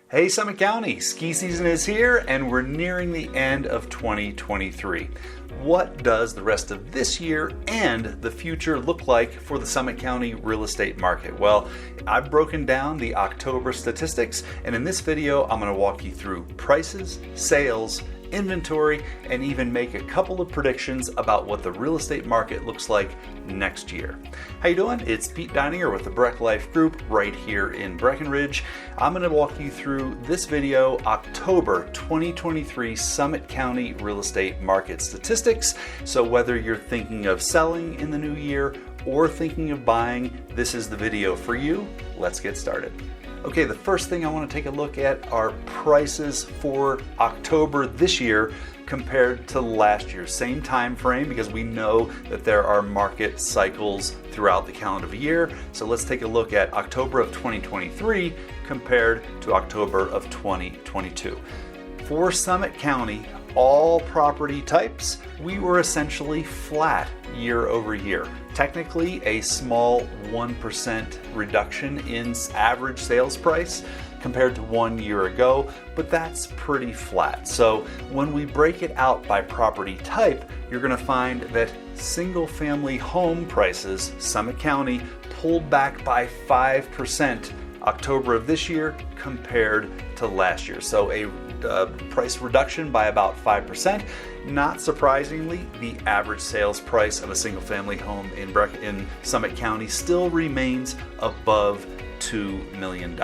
Hey Summit County, ski season is here and we're nearing the end of 2023. What does the rest of this year and the future look like for the Summit County real estate market? Well, I've broken down the October statistics, and in this video I'm going to walk you through prices, sales, inventory, and even make a couple of predictions about what the real estate market looks like next year. How you doing? It's Pete Deininger with the Breck Life Group right here in Breckenridge. I'm going to walk you through this video, October 2023 Summit County real estate market statistics. So whether you're thinking of selling in the new year or thinking of buying, this is the video for you. Let's get started. Okay, the first thing I want to take a look at are prices for October this year compared to last year. Same time frame, because we know that there are market cycles throughout the calendar year. So let's take a look at October of 2023 compared to October of 2022. For Summit County, all property types, we were essentially flat year over year. Technically, a small 1% reduction in average sales price compared to 1 year ago, but that's pretty flat. So when we break it out by property type, you're going to find that single family home prices, Summit County, pulled back by 5% October of this year compared to last year. So a price reduction by about 5%. Not surprisingly, the average sales price of a single family home in Summit County still remains above $2 million.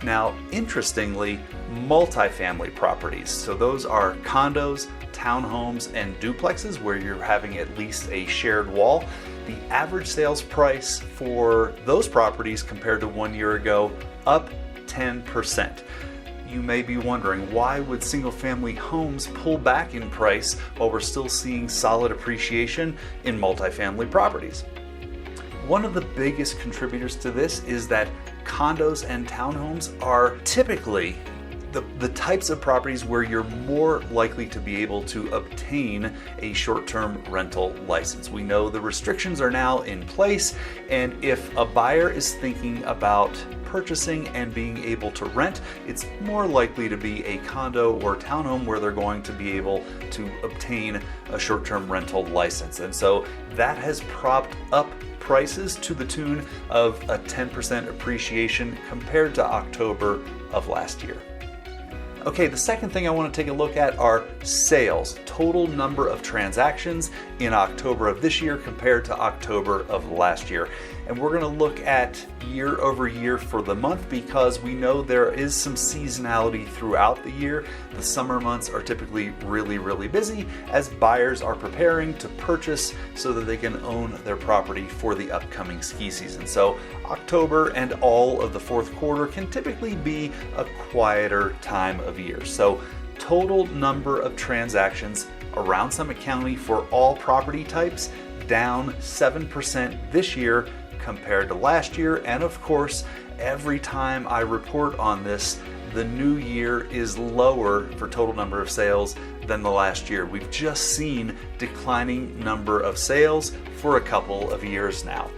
Now, interestingly, multifamily properties, so those are condos, townhomes, and duplexes where you're having at least a shared wall. The average sales price for those properties compared to 1 year ago, up 10%. You may be wondering, why would single family homes pull back in price while we're still seeing solid appreciation in multifamily properties? One of the biggest contributors to this is that condos and townhomes are typically the types of properties where you're more likely to be able to obtain a short-term rental license. We know the restrictions are now in place, and if a buyer is thinking about purchasing and being able to rent, it's more likely to be a condo or townhome where they're going to be able to obtain a short-term rental license. And so that has propped up prices to the tune of a 10% appreciation compared to October of last year. Okay, the second thing I want to take a look at are sales, total number of transactions in October of this year compared to October of last year. And we're going to look at year over year for the month because we know there is some seasonality throughout the year. The summer months are typically really busy as buyers are preparing to purchase so that they can own their property for the upcoming ski season. So October and all of the fourth quarter can typically be a quieter time of year. So total number of transactions around Summit County for all property types down 7% this year compared to last year. And of course, every time I report on this, the new year is lower for total number of sales than the last year. We've just seen declining number of sales for a couple of years now.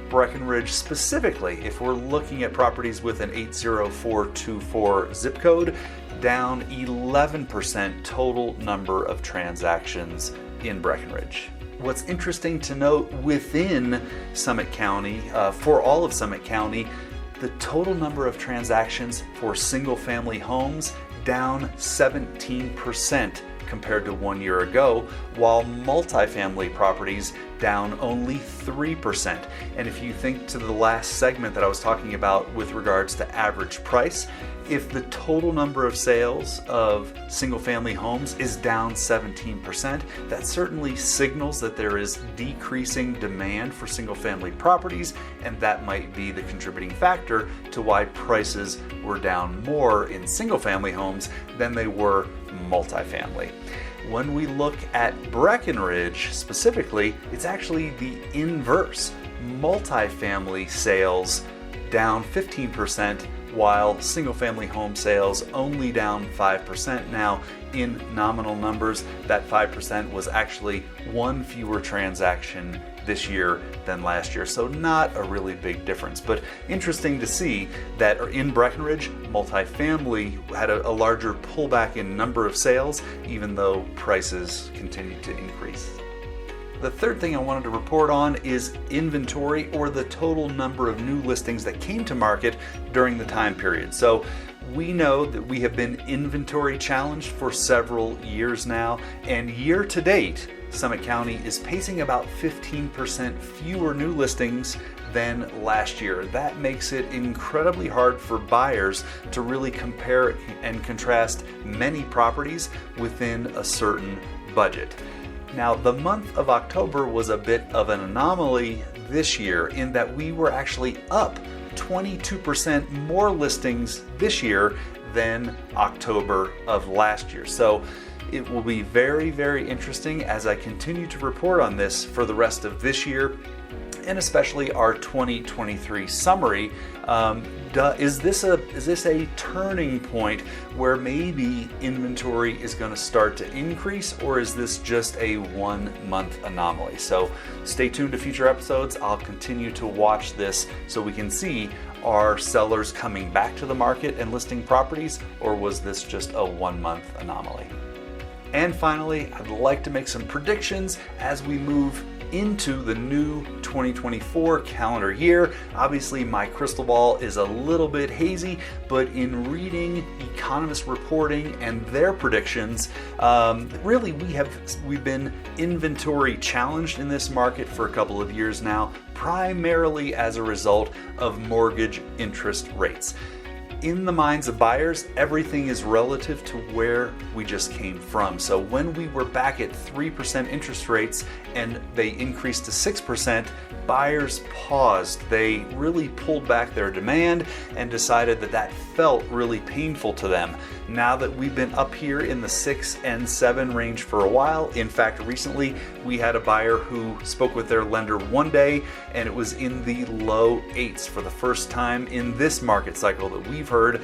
Breckenridge specifically, if we're looking at properties with an 80424 zip code, down 11% total number of transactions in Breckenridge. What's interesting to note within Summit County, for all of Summit County, the total number of transactions for single family homes down 17% compared to 1 year ago, while multifamily properties down only 3%. And if you think to the last segment that I was talking about with regards to average price, if the total number of sales of single family homes is down 17%, that certainly signals that there is decreasing demand for single family properties, and that might be the contributing factor to why prices were down more in single family homes than they were multifamily. When we look at Breckenridge specifically, it's actually the inverse. Multifamily sales down 15%, while single-family home sales only down 5%. Now, in nominal numbers, that 5% was actually one fewer transaction this year than last year. So not a really big difference, but interesting to see that in Breckenridge, multifamily had a larger pullback in number of sales, even though prices continued to increase. The third thing I wanted to report on is inventory, or the total number of new listings that came to market during the time period. So we know that we have been inventory challenged for several years now, and year to date, Summit County is pacing about 15% fewer new listings than last year. That makes it incredibly hard for buyers to really compare and contrast many properties within a certain budget. Now, the month of October was a bit of an anomaly this year in that we were actually up 22% more listings this year than October of last year. So it will be very, very interesting as I continue to report on this for the rest of this year, and especially our 2023 summary. Is this a turning point where maybe inventory is going to start to increase, or is this just a 1 month anomaly? So stay tuned to future episodes. I'll continue to watch this so we can see, are sellers coming back to the market and listing properties, or was this just a 1 month anomaly? And finally, I'd like to make some predictions as we move into the new 2024 calendar year. Obviously, my crystal ball is a little bit hazy, but in reading economist reporting and their predictions, really we've been inventory challenged in this market for a couple of years now, primarily as a result of mortgage interest rates. In the minds of buyers, everything is relative to where we just came from. So when we were back at 3% interest rates and they increased to 6%, buyers paused. They really pulled back their demand and decided that felt really painful to them. Now that we've been up here in the 6 and 7 range for a while, in fact, recently we had a buyer who spoke with their lender one day and it was in the low 8s for the first time in this market cycle that we've heard.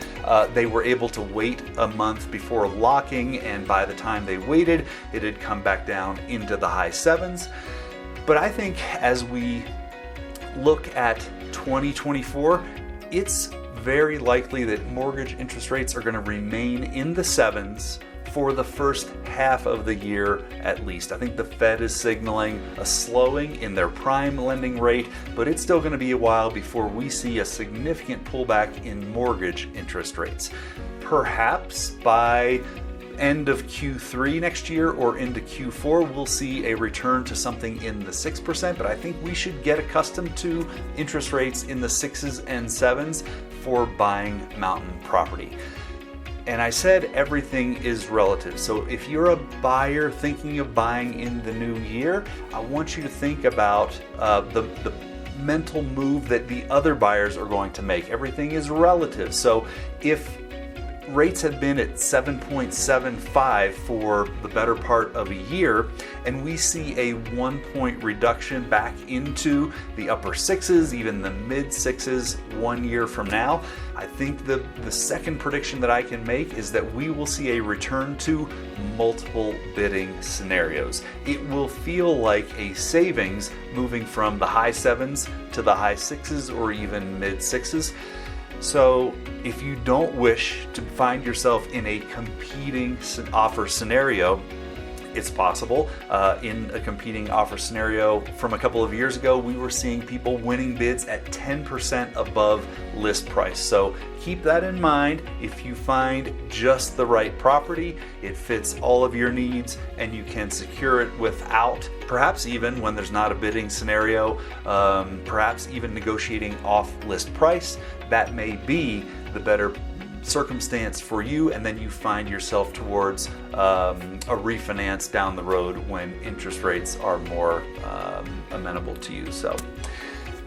They were able to wait a month before locking, and by the time they waited, it had come back down into the high 7s. But I think as we look at 2024, it's very likely that mortgage interest rates are going to remain in the 7s for the first half of the year at least. I think the Fed is signaling a slowing in their prime lending rate, but it's still going to be a while before we see a significant pullback in mortgage interest rates. Perhaps by end of Q3 next year or into Q4, we'll see a return to something in the 6%, but I think we should get accustomed to interest rates in the 6s and 7s for buying mountain property. And I said everything is relative. So if you're a buyer thinking of buying in the new year, I want you to think about the mental move that the other buyers are going to make. Everything is relative. So if rates have been at 7.75 for the better part of a year, and we see a 1 point reduction back into the upper 6s, even the mid 6s 1 year from now, I think the second prediction that I can make is that we will see a return to multiple bidding scenarios. It will feel like a savings moving from the high 7s to the high 6s or even mid 6s. So if you don't wish to find yourself in a competing offer scenario, it's possible. In a competing offer scenario from a couple of years ago, we were seeing people winning bids at 10% above list price. So keep that in mind. If you find just the right property, it fits all of your needs, and you can secure it without, perhaps even when there's not a bidding scenario, perhaps even negotiating off list price, that may be the better circumstance for you, and then you find yourself towards a refinance down the road when interest rates are more amenable to you. So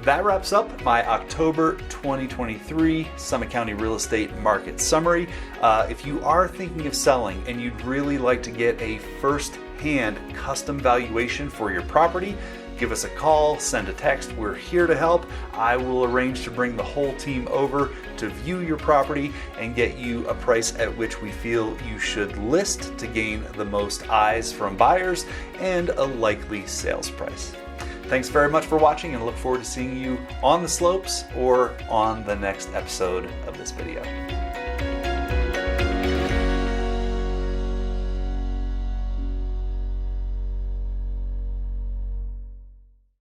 that wraps up my October 2023 Summit County Real Estate Market Summary. If you are thinking of selling and you'd really like to get a first-hand custom valuation for your property, give us a call, send a text. We're here to help. I will arrange to bring the whole team over to view your property and get you a price at which we feel you should list to gain the most eyes from buyers and a likely sales price. Thanks very much for watching, and look forward to seeing you on the slopes or on the next episode of this video.